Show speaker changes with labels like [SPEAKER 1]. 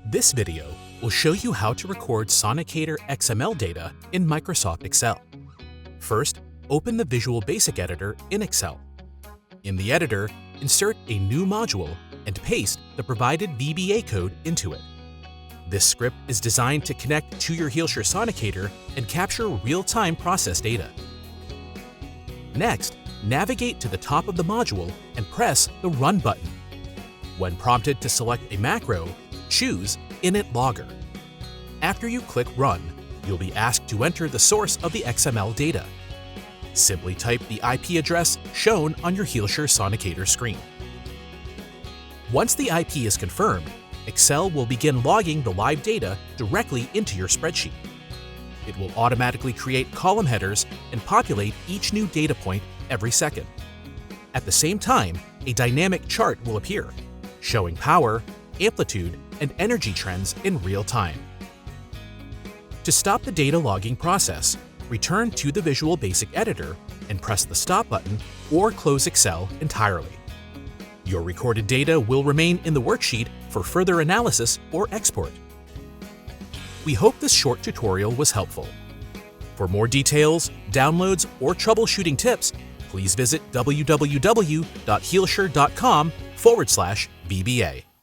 [SPEAKER 1] This video will show you how to record Sonicator XML data in Microsoft Excel. First, open the Visual Basic Editor in Excel. In the editor, insert a new module and paste the provided VBA code into it. This script is designed to connect to your Healshare Sonicator and capture real-time process data. Next, navigate to the top of the module and press the Run button. When prompted to select a macro, choose Init Logger. After you click Run, you'll be asked to enter the source of the XML data. Simply type the IP address shown on your Healshare Sonicator screen. Once the IP is confirmed, Excel will begin logging the live data directly into your spreadsheet. It will automatically create column headers and populate each new data point every second. At the same time, a dynamic chart will appear, showing power, amplitude, and energy trends in real time. To stop the data logging process, return to the Visual Basic Editor and press the Stop button or close Excel entirely. Your recorded data will remain in the worksheet for further analysis or export. We hope this short tutorial was helpful. For more details, downloads, or troubleshooting tips, please visit www.healshare.com/VBA.